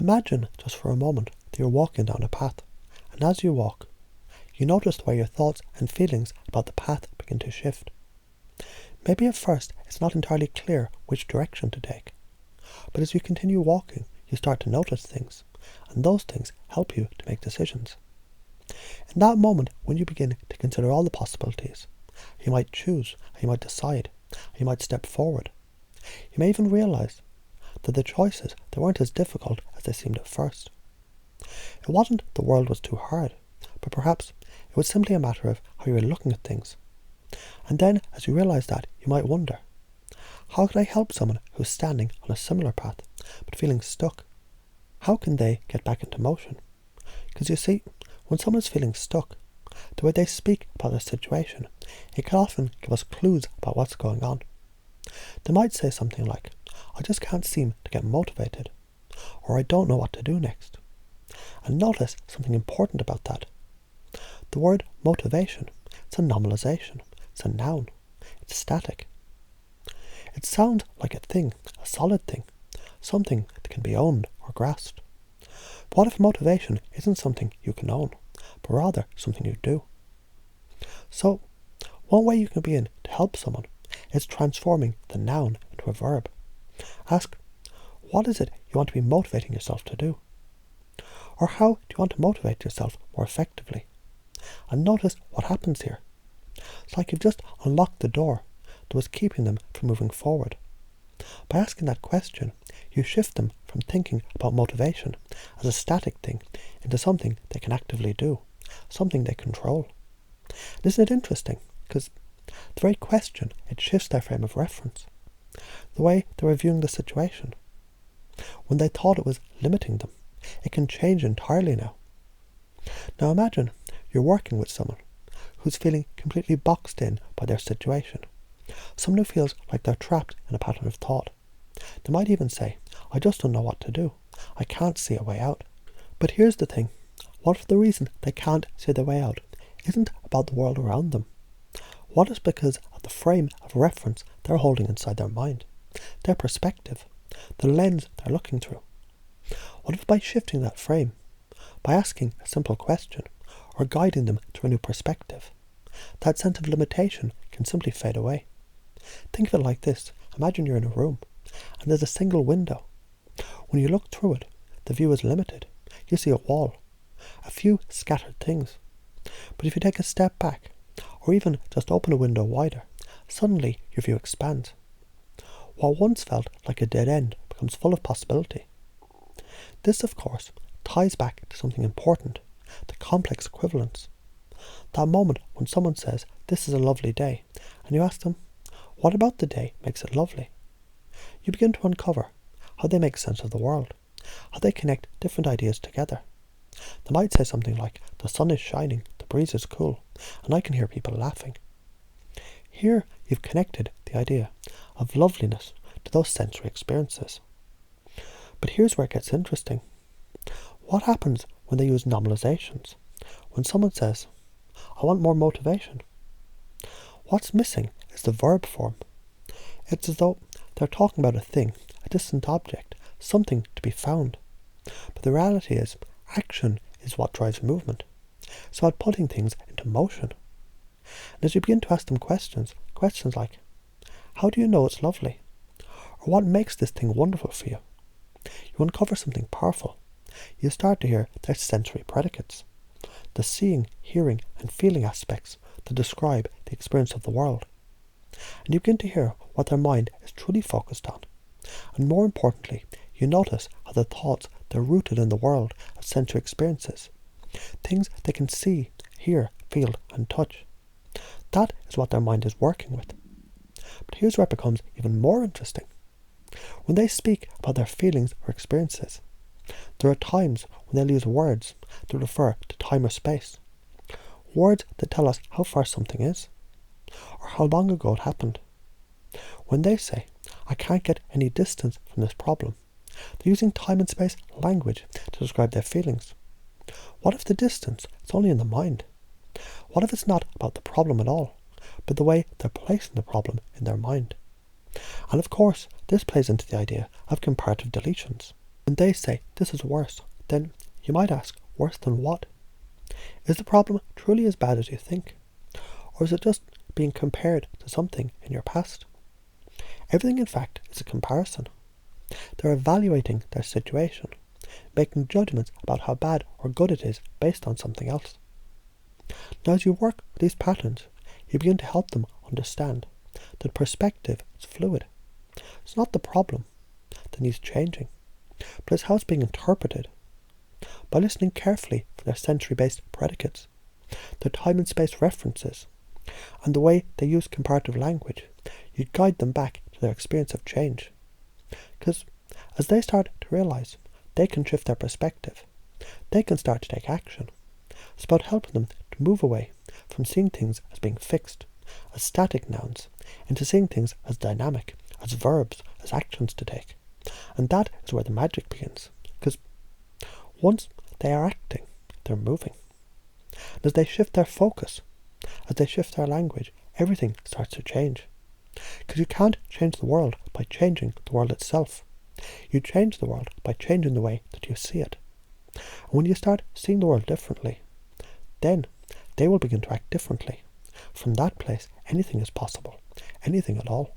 Imagine just for a moment that you're walking down a path, and as you walk, you notice the way your thoughts and feelings about the path begin to shift. Maybe at first it's not entirely clear which direction to take, but as you continue walking, you start to notice things, and those things help you to make decisions. In that moment, when you begin to consider all the possibilities, you might choose, you might decide, you might step forward. You may even realize that the choices, they weren't as difficult as they seemed at first. It wasn't the world was too hard, but perhaps it was simply a matter of how you were looking at things. And then, as you realize that, you might wonder, how can I help someone who's standing on a similar path, but feeling stuck? How can they get back into motion? Because you see, when someone is feeling stuck, the way they speak about their situation, it can often give us clues about what's going on. They might say something like, I just can't seem to get motivated, or I don't know what to do next. And notice something important about that. The word motivation, it's a nominalization, it's a noun, it's static. It sounds like a thing, a solid thing, something that can be owned or grasped. But what if motivation isn't something you can own, but rather something you do? So, one way you can begin to help someone is transforming the noun into a verb. Ask, what is it you want to be motivating yourself to do? Or how do you want to motivate yourself more effectively? And notice what happens here. It's like you've just unlocked the door that was keeping them from moving forward. By asking that question, you shift them from thinking about motivation as a static thing into something they can actively do, something they control. And isn't it interesting? Because the very question, it shifts their frame of reference, the way they were viewing the situation. When they thought it was limiting them, it can change entirely now. Now imagine you're working with someone who's feeling completely boxed in by their situation, someone who feels like they're trapped in a pattern of thought. They might even say, I just don't know what to do. I can't see a way out. But here's the thing. What if the reason they can't see the way out isn't about the world around them? What is because of the frame of reference they're holding inside their mind, their perspective, the lens they're looking through? What if by shifting that frame, by asking a simple question, or guiding them to a new perspective, that sense of limitation can simply fade away? Think of it like this. Imagine you're in a room, and there's a single window. When you look through it, the view is limited. You see a wall, a few scattered things. But if you take a step back, or even just open a window wider, suddenly your view expands. What once felt like a dead end becomes full of possibility. This, of course, ties back to something important, the complex equivalence. That moment when someone says, this is a lovely day, and you ask them, what about the day makes it lovely? You begin to uncover how they make sense of the world, how they connect different ideas together. They might say something like, the sun is shining, the breeze is cool, and I can hear people laughing. Here you've connected the idea of loveliness to those sensory experiences. But here's where it gets interesting. What happens when they use nominalizations? When someone says, I want more motivation. What's missing is the verb form. It's as though they're talking about a thing, a distant object, something to be found. But the reality is, action is what drives movement. It's about putting things into motion. And as you begin to ask them questions like, how do you know it's lovely? Or what makes this thing wonderful for you? You uncover something powerful. You start to hear their sensory predicates, the seeing, hearing and feeling aspects that describe the experience of the world. And you begin to hear what their mind is truly focused on. And more importantly, you notice how the thoughts, they're rooted in the world of sensory experiences, things they can see, hear, feel and touch. That is what their mind is working with. But here's where it becomes even more interesting. When they speak about their feelings or experiences, there are times when they'll use words to refer to time or space. Words that tell us how far something is, or how long ago it happened. When they say, I can't get any distance from this problem, they're using time and space language to describe their feelings. What if the distance is only in the mind? What if it's not about the problem at all, but the way they're placing the problem in their mind? And of course, this plays into the idea of comparative deletions. When they say this is worse, then you might ask, worse than what? Is the problem truly as bad as you think? Or is it just being compared to something in your past? Everything, in fact, is a comparison. They're evaluating their situation, making judgments about how bad or good it is based on something else. Now, as you work with these patterns, you begin to help them understand that perspective is fluid. It's not the problem that needs changing, but it's how it's being interpreted. By listening carefully for their sensory-based predicates, their time and space references, and the way they use comparative language, you guide them back to their experience of change. Because as they start to realise they can shift their perspective, they can start to take action. It's about helping them to move away from seeing things as being fixed, as static nouns, into seeing things as dynamic, as verbs, as actions to take. And that is where the magic begins. Because once they are acting, they're moving. And as they shift their focus, as they shift their language, everything starts to change. Because you can't change the world by changing the world itself. You change the world by changing the way that you see it. And when you start seeing the world differently, then they will begin to act differently. From that place, anything is possible. Anything at all.